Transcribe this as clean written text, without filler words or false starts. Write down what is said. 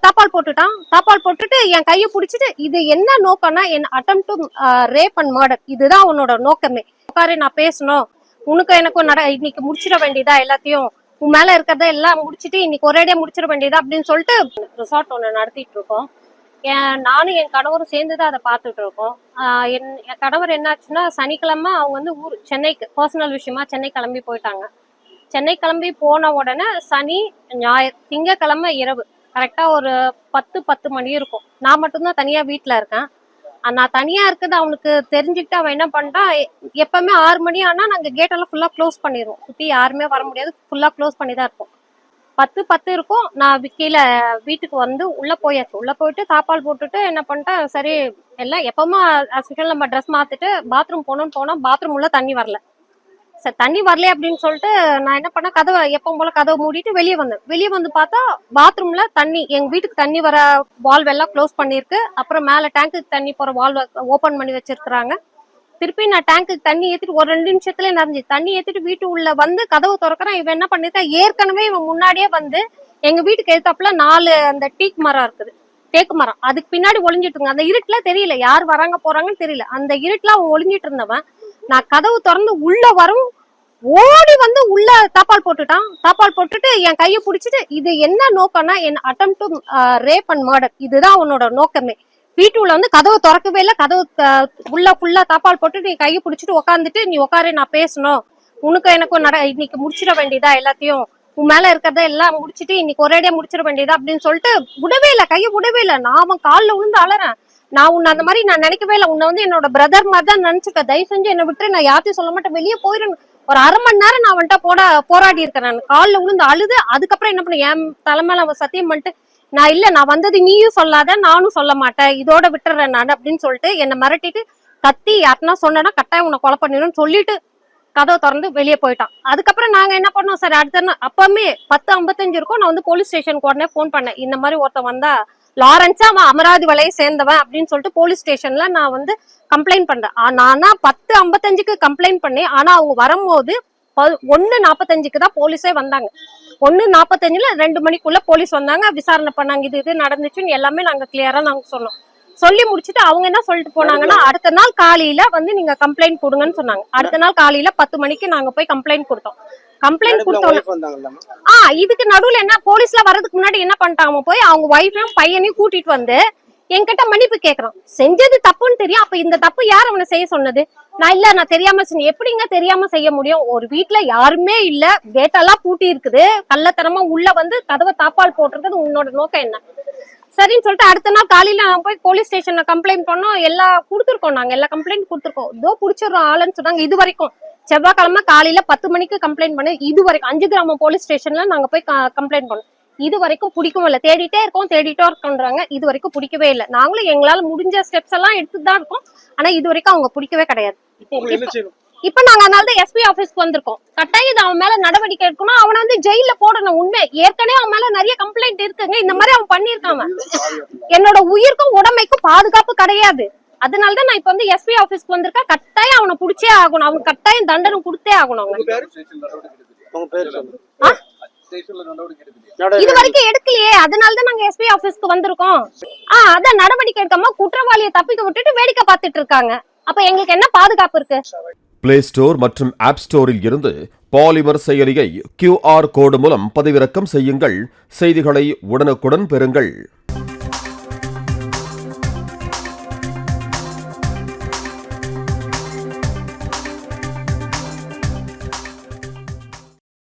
தாப்பால் போட்டுட்டான். தாப்பால் போட்டுட்டு என் கையை பிடிச்சிட்டு, இது என்ன நோக்கம்னா an attempt to rape and murder, இதுதான் அவனோட நோக்கமே. உட்காரு, நான் பேசணும், உனக்கு எனக்கும் இன்னைக்கு முடிச்சிட வேண்டியதா, எல்லாத்தையும் உன் மேல இருக்கிறத எல்லாம் முடிச்சிட்டு இன்னைக்கு ஒரேடியா முடிச்சிட வேண்டியதா அப்படின்னு சொல்லிட்டு ரிசார்ட் ஒண்ணு நடத்திட்டு இருக்கோம். நானும் என் கணவரும் சேர்ந்துதான் அதை பார்த்துட்டு இருக்கோம். என் கணவர் என்னாச்சுன்னா, சனிக்கிழமை அவங்க வந்து சென்னைக்கு பர்சனல் விஷயமா சென்னை கிளம்பி போயிட்டாங்க. சென்னை கிளம்பி போன உடனே சனி ஞாயிறு திங்கக்கிழமை இரவு கரெக்டா ஒரு 10 மணி இருக்கும். நான் மட்டும்தான் தனியா வீட்டுல இருக்கேன். நான் தனியா இருக்குது அவனுக்கு தெரிஞ்சுக்கிட்டு அவன் என்ன பண்ணிட்டான், எப்பவுமே 6 மணி ஆனா நாங்க கேட்டெல்லாம் ஃபுல்லா க்ளோஸ் பண்ணிடுவோம். சுத்தி யாருமே வர முடியாது, ஃபுல்லா க்ளோஸ் பண்ணி தான் இருப்போம். 10 இருக்கும். நான் கீழே வீட்டுக்கு வந்து உள்ள போயாச்சு. உள்ள போயிட்டு தாப்பால் போட்டுட்டு என்ன பண்ணிட்டேன், சரி எல்லாம் எப்பவுமே நம்ம ட்ரெஸ் மாத்திட்டு பாத்ரூம் போனோம். பாத்ரூம் உள்ள தண்ணி வரல. சரி தண்ணி வரல அப்படின்னு சொல்லிட்டு நான் என்ன பண்ணேன், கதவை எப்பவும் போல கதவை மூடிட்டு வெளியே வந்து பார்த்தா பாத்ரூம்ல தண்ணி, எங்க வீட்டுக்கு தண்ணி வர வால்வ் எல்லாம் க்ளோஸ் பண்ணிருக்கு. அப்புறம் மேல டேங்குக்கு தண்ணி போற வால்வ் ஓபன் பண்ணி வச்சிருக்காங்க. திருப்பி நான் டேங்குக்கு தண்ணி ஏத்திட்டு ஒரு 2 நிமிஷத்துல நிறைஞ்சு தண்ணி ஏத்திட்டு வீட்டு உள்ள வந்து கதவு திறக்கிறேன். இவன் என்ன பண்ணிருக்கான், ஏற்கனவே இவன் முன்னாடியே வந்து எங்க வீட்டுக்கு எழுத்தாப்புல 4 அந்த டீக் மரம் இருக்குது, தேக்கு மரம், அதுக்கு பின்னாடி ஒளிஞ்சிட்டு இருந்தாங்க. அந்த இருட்டுல தெரியல யார் வராங்க போறாங்கன்னு தெரியல. அந்த இருட்டுல அவன் ஒளிஞ்சிட்டு இருந்தவன் நான் கதவு திறந்து உள்ள வரும் ஓடி வந்து உள்ள தாப்பால் போட்டுட்டான். தாப்பால் போட்டுட்டு என் கையை பிடிச்சிட்டு, இது என்ன நோக்கம்னா an attempt to rape and murder, இதுதான் அவனோட நோக்கமே. வீட்டுல வந்து கதவு திறக்கவே இல்லை. கதவு உள்ள ஃபுல்லா தாப்பால் போட்டு நீ கையை பிடிச்சிட்டு உட்காந்துட்டு, நீ உட்காரு, நான் பேசணும், உனக்கு எனக்கும் இன்னைக்கு முடிச்சிட வேண்டியதா, எல்லாத்தையும் உன் மேல இருக்கிறத எல்லாம் முடிச்சிட்டு இன்னைக்கு ஒரேடியா முடிச்சிட வேண்டியதா அப்படின்னு சொல்லிட்டு விடவே இல்லை, கையை விடவே இல்லை. நான் அவன் காலில் விழுந்து அலறேன். நான் உன்னை அந்த மாதிரி நான் நினைக்கவே இல்லை, உன்னை வந்து என்னோட பிரதர் மாதிரி தான் நினைச்சுக்க, தயவு செஞ்சு என்னை விட்டு நான் யார்த்தையும் சொல்ல மாட்டேன், வெளியே போயிடணும். ஒரு 1/2 மணி நேரம் நான் அவன்கிட்ட போராடி இருக்கேன். நான் காலில் விழுந்து அழுது. அதுக்கப்புறம் என்ன பண்ண, என் தலைமையில அவன் சத்தியம் பண்ணிட்டு, நான் வந்தது நீயும் சொல்லாத, நானும் சொல்ல மாட்டேன், இதோட விட்டுறேன் நான் அப்படின்னு சொல்லிட்டு என்னை மிரட்டிட்டு, கத்தி யாருன்னா சொன்னா கட்டாயம் உன்னை கொலை பண்ணிடும் சொல்லிட்டு கதவை திறந்து வெளியே போயிட்டான். அதுக்கப்புறம் நாங்க என்ன பண்ணோம், சரி அடுத்த அப்பவுமே 10:55 இருக்கும். நான் வந்து போலீஸ் ஸ்டேஷனுக்கு உடனே போன் பண்ணேன், இந்த மாதிரி ஒருத்தன் வந்தா லாரன்ஸா, அவன் அமராவதி வலையை சேர்ந்தவன் அப்படின்னு சொல்லிட்டு போலீஸ் ஸ்டேஷன்ல நான் வந்து கம்ப்ளைண்ட் பண்றேன். நானா 10:55க்கு கம்ப்ளைண்ட் பண்ணேன். ஆனா அவங்க வரும்போது 1:45க்கு தான் போலீஸே வந்தாங்க. 1:45ல 2 மணிக்குள்ள போலீஸ் வந்தாங்க, விசாரணை பண்ணாங்க, இது நடந்துச்சுன்னு எல்லாமே நாங்க கிளியரா நாங்க சொன்னோம். சொல்லி முடிச்சுட்டு அவங்க என்ன சொல்லிட்டு போனாங்கன்னா, அடுத்த நாள் காலையில வந்து நீங்க கம்ப்ளைண்ட் கொடுங்கன்னு சொன்னாங்க. அடுத்த நாள் காலையில 10 மணிக்கு நாங்க போய் கம்ப்ளைண்ட் கொடுத்தோம். கம்ப்ளைண்ட் கொடுத்தோம். இதுக்கு நடுவுல என்ன, போலீஸ்ல வர்றதுக்கு முன்னாடி என்ன பண்ணிட்டாங்க, போய் அவங்க ஒய்ஃபையும் பையனையும் கூட்டிட்டு வந்து என்கிட்ட மன்னிப்பு கேக்குறான். செஞ்சது தப்புன்னு தெரியும். அப்ப இந்த தப்பு யார் அவனை செய்ய சொன்னது? நான் தெரியாம செஞ்சேன். எப்படிங்க தெரியாம செய்ய முடியும்? ஒரு வீட்டுல யாருமே இல்ல, கேட்டெல்லாம் பூட்டி இருக்குது, கள்ளத்தனமா உள்ள வந்து கதவை தாப்பால் போட்டிருக்கிறது, உன்னோட நோக்கம் என்ன? சரின்னு சொல்லிட்டு அடுத்த நாள் காலையில நான் போய் போலீஸ் ஸ்டேஷன்ல கம்ப்ளைண்ட் பண்ணோம். எல்லாம் கொடுத்துருக்கோம், நாங்க எல்லா கம்ப்ளைண்ட் கொடுத்துருக்கோம். இதோ புடிச்சிடறோம் ஆளுன்னு சொன்னாங்க. இது வரைக்கும் செவ்வாய்க்கிழமை காலையில 10 மணிக்கு கம்ப்ளைண்ட் பண்ணு, இது வரைக்கும் 5 கிராமம் போலீஸ் ஸ்டேஷன்ல நாங்க போய் கம்ப்ளைண்ட் பண்ணோம். இது வரைக்கும் பிடிக்கவும் இல்லை. தேடிட்டே இருக்கோன்றாங்க, இது வரைக்கும் பிடிக்கவே இல்லை. நாங்களும் எங்களால முடிஞ்ச ஸ்டெப்ஸ் எல்லாம் எடுத்துட்டு தான் இருக்கோம். ஆனா இது வரைக்கும் அவங்க பிடிக்கவே கிடையாது. இப்ப நாங்க அதனாலதான் எஸ்பி ஆபீஸ்க்கு வந்திருக்கோம். கட்டாயம் இது அவன் மேல நடவடிக்கை எடுக்கணும், அவனை வந்து ஜெயில போடணும். உண்மை ஏற்கனவே அவன் மேல நிறைய கம்ப்ளைண்ட் இருக்குங்க, இந்த மாதிரி அவன் பண்ணிருக்காங்க. என்னோட உயிருக்கும் உடமைக்கும் பாதுகாப்பு கிடையாது. அதனாலதான் நான் இப்ப வந்து எஸ்பி ஆபீஸ்க்கு வந்திருக்கேன். கட்டாயம் அவனை புடிச்சே ஆகணும், அவனுக்கு கட்டாயம் தண்டனை கொடுத்தே ஆகணும். இது வரைக்கும் எடுக்கலையே, அதனாலதான் நாங்க எஸ்பி ஆபீஸ்க்கு வந்திருக்கோம். அதான் நடவடிக்கை எடுக்காம குற்றவாளியை தப்பிக்க விட்டுட்டு வேடிக்கை பார்த்துட்டு இருக்காங்க. அப்ப எங்களுக்கு என்ன பாதுகாப்பு இருக்கு? பிளே ஸ்டோர் மற்றும் ஆப் ஸ்டோரில் இருந்து பாலிமர் செயலியை QR கோடு மூலம் பதிவிறக்கம் செய்யுங்கள். செய்திகளை உடனுக்குடன் பெறுங்கள்.